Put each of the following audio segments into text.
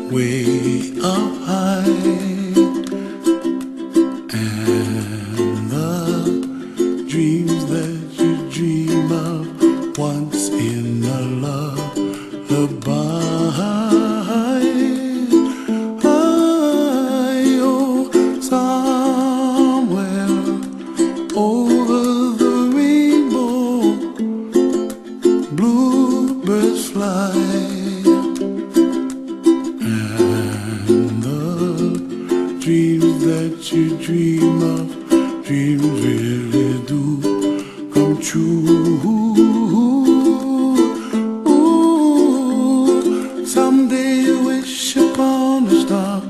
Way up high, and the dreams that you dream of once in a lullaby. Oh, somewhere over the rainbow, bluebirds fly. Dreams that you dream of, dreams really do come true. Ooh, someday you wish upon a star,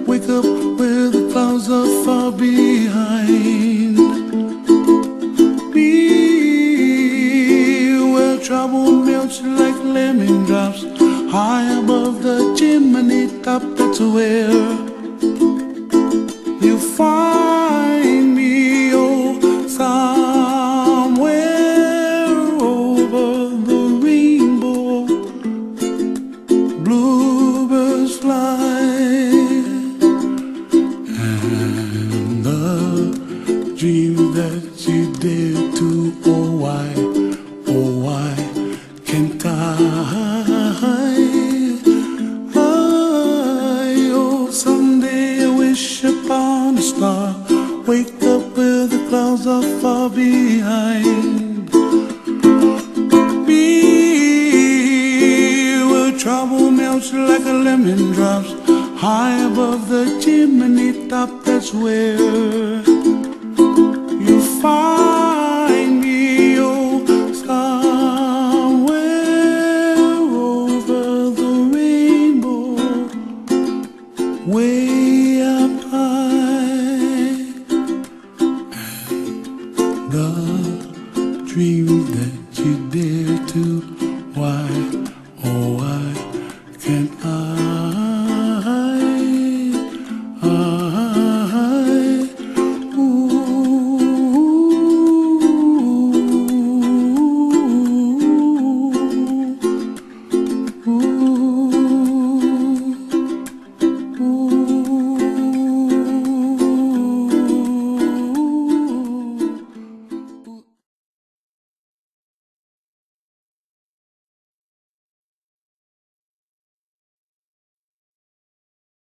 wake up where the clouds are far behind. Be where trouble melts like lemon drops, high above the chimney top. That's where you find me, oh, somewhere over the rainbow, bluebirds fly, and the dreams that you dare to, oh why can't I? Upon a star, wake up where the clouds are far behind. Be where trouble melts like a lemon drops, high above the chimney top. That's where you find me, oh, somewhere over the rainbow, way up high, and the dreams that you dare to, why, oh why can't I?